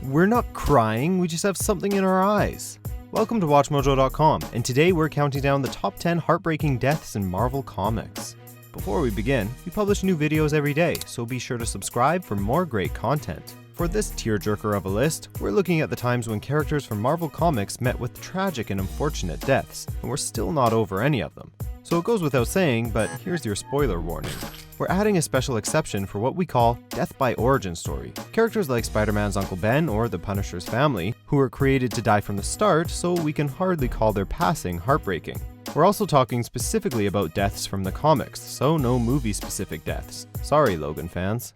We're not crying, we just have something in our eyes. Welcome to WatchMojo.com, and today we're counting down the top 10 heartbreaking deaths in Marvel Comics. Before we begin, we publish new videos every day, so be sure to subscribe for more great content. For this tearjerker of a list, we're looking at the times when characters from Marvel Comics met with tragic and unfortunate deaths, and we're still not over any of them. So it goes without saying, but here's your spoiler warning. We're adding a special exception for what we call death by origin story. Characters like Spider-Man's Uncle Ben or the Punisher's family, who were created to die from the start, so we can hardly call their passing heartbreaking. We're also talking specifically about deaths from the comics, so no movie-specific deaths. Sorry, Logan fans.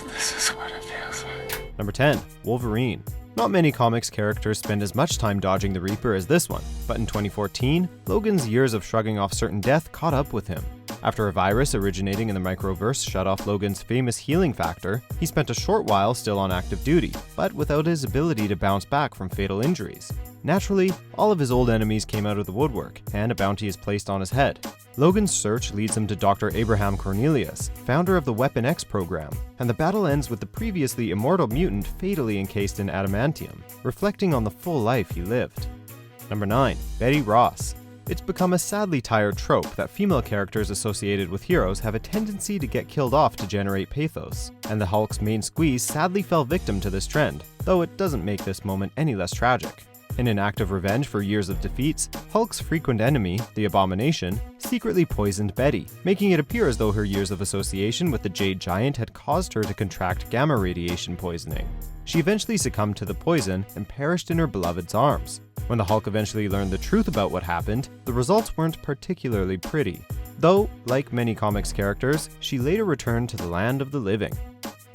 This is what it feels like. Number 10. Wolverine. Not many comics characters spend as much time dodging the Reaper as this one, but in 2014, Logan's years of shrugging off certain death caught up with him. After a virus originating in the microverse shut off Logan's famous healing factor, he spent a short while still on active duty, but without his ability to bounce back from fatal injuries. Naturally, all of his old enemies came out of the woodwork, and a bounty is placed on his head. Logan's search leads him to Dr. Abraham Cornelius, founder of the Weapon X program, and the battle ends with the previously immortal mutant fatally encased in adamantium, reflecting on the full life he lived. Number 9. Betty Ross. It's become a sadly tired trope that female characters associated with heroes have a tendency to get killed off to generate pathos, and the Hulk's main squeeze sadly fell victim to this trend, though it doesn't make this moment any less tragic. In an act of revenge for years of defeats, Hulk's frequent enemy, the Abomination, secretly poisoned Betty, making it appear as though her years of association with the Jade Giant had caused her to contract gamma radiation poisoning. She eventually succumbed to the poison and perished in her beloved's arms. When the Hulk eventually learned the truth about what happened, the results weren't particularly pretty. Though, like many comics characters, she later returned to the land of the living.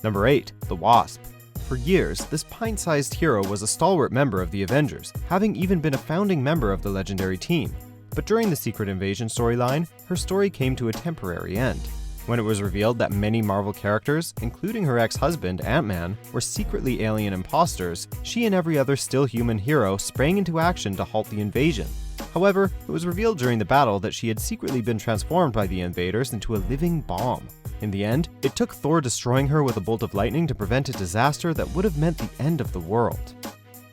Number 8. The Wasp. For years, this pint-sized hero was a stalwart member of the Avengers, having even been a founding member of the legendary team. But during the Secret Invasion storyline, her story came to a temporary end. When it was revealed that many Marvel characters, including her ex-husband, Ant-Man, were secretly alien imposters, she and every other still human hero sprang into action to halt the invasion. However, it was revealed during the battle that she had secretly been transformed by the invaders into a living bomb. In the end, it took Thor destroying her with a bolt of lightning to prevent a disaster that would have meant the end of the world.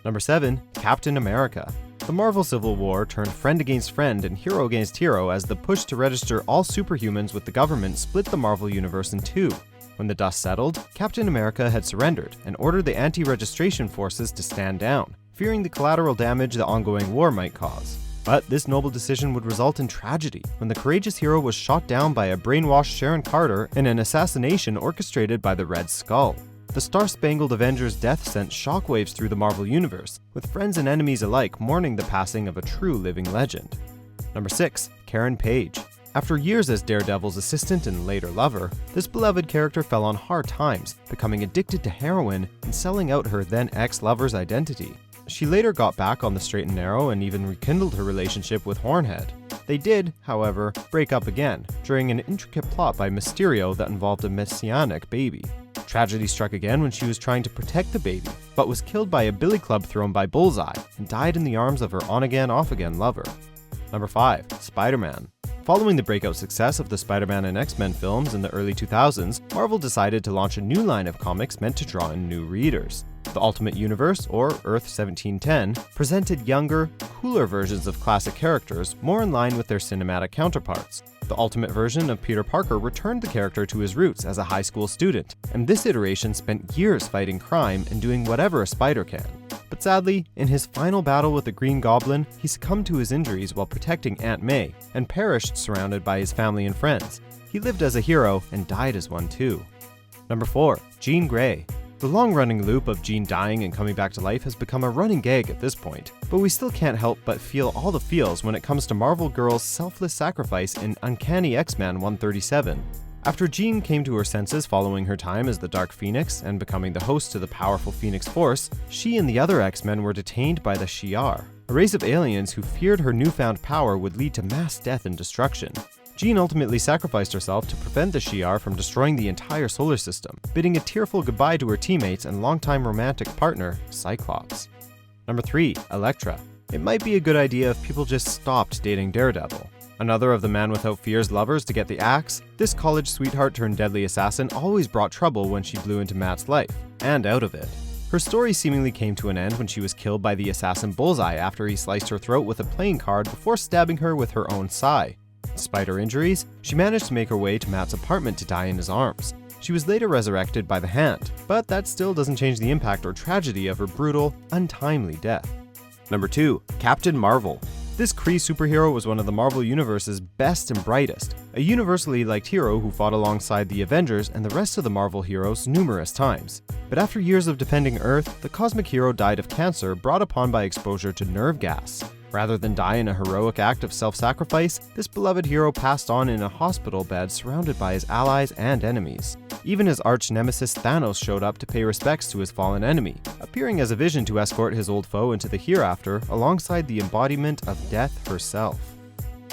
Number 7. Captain America. The Marvel Civil War turned friend against friend and hero against hero as the push to register all superhumans with the government split the Marvel Universe in two. When the dust settled, Captain America had surrendered and ordered the anti-registration forces to stand down, fearing the collateral damage the ongoing war might cause. But this noble decision would result in tragedy when the courageous hero was shot down by a brainwashed Sharon Carter in an assassination orchestrated by the Red Skull. The Star-Spangled Avengers' death sent shockwaves through the Marvel Universe, with friends and enemies alike mourning the passing of a true living legend. Number 6. Karen Page. After years as Daredevil's assistant and later lover, this beloved character fell on hard times, becoming addicted to heroin and selling out her then ex-lover's identity. She later got back on the straight and narrow and even rekindled her relationship with Hornhead. They did, however, break up again, during an intricate plot by Mysterio that involved a messianic baby. Tragedy struck again when she was trying to protect the baby, but was killed by a billy club thrown by Bullseye, and died in the arms of her on-again, off-again lover. Number 5. Spider-Man. Following the breakout success of the Spider-Man and X-Men films in the early 2000s, Marvel decided to launch a new line of comics meant to draw in new readers. The Ultimate Universe, or Earth 1710, presented younger, cooler versions of classic characters more in line with their cinematic counterparts. The Ultimate version of Peter Parker returned the character to his roots as a high school student, and this iteration spent years fighting crime and doing whatever a spider can. But sadly, in his final battle with the Green Goblin, he succumbed to his injuries while protecting Aunt May, and perished surrounded by his family and friends. He lived as a hero and died as one too. Number 4. Jean Grey. The long-running loop of Jean dying and coming back to life has become a running gag at this point, but we still can't help but feel all the feels when it comes to Marvel Girl's selfless sacrifice in Uncanny X-Men 137. After Jean came to her senses following her time as the Dark Phoenix and becoming the host to the powerful Phoenix Force, she and the other X-Men were detained by the Shi'ar, a race of aliens who feared her newfound power would lead to mass death and destruction. Jean ultimately sacrificed herself to prevent the Shi'ar from destroying the entire solar system, bidding a tearful goodbye to her teammates and longtime romantic partner, Cyclops. Number 3. Electra. It might be a good idea if people just stopped dating Daredevil. Another of the Man Without Fear's lovers to get the axe, this college sweetheart turned deadly assassin always brought trouble when she blew into Matt's life, and out of it. Her story seemingly came to an end when she was killed by the assassin Bullseye after he sliced her throat with a playing card before stabbing her with her own sai. Despite her injuries, she managed to make her way to Matt's apartment to die in his arms. She was later resurrected by the Hand, but that still doesn't change the impact or tragedy of her brutal, untimely death. Number 2. Captain Marvel. This Kree superhero was one of the Marvel Universe's best and brightest, a universally liked hero who fought alongside the Avengers and the rest of the Marvel heroes numerous times. But after years of defending Earth, the cosmic hero died of cancer brought upon by exposure to nerve gas. Rather than die in a heroic act of self-sacrifice, this beloved hero passed on in a hospital bed surrounded by his allies and enemies. Even his arch-nemesis Thanos showed up to pay respects to his fallen enemy, appearing as a vision to escort his old foe into the hereafter alongside the embodiment of death herself.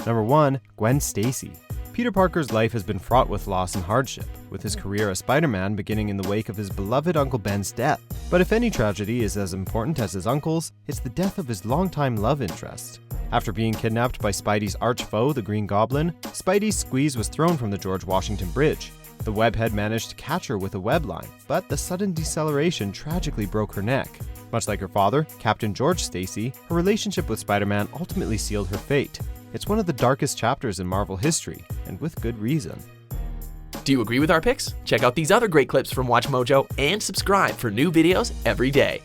Number 1. Gwen Stacy. Peter Parker's life has been fraught with loss and hardship, with his career as Spider-Man beginning in the wake of his beloved Uncle Ben's death. But if any tragedy is as important as his uncle's, it's the death of his longtime love interest. After being kidnapped by Spidey's arch-foe, the Green Goblin, Spidey's squeeze was thrown from the George Washington Bridge. The webhead managed to catch her with a web line, but the sudden deceleration tragically broke her neck. Much like her father, Captain George Stacy, her relationship with Spider-Man ultimately sealed her fate. It's one of the darkest chapters in Marvel history, and with good reason. Do you agree with our picks? Check out these other great clips from WatchMojo and subscribe for new videos every day.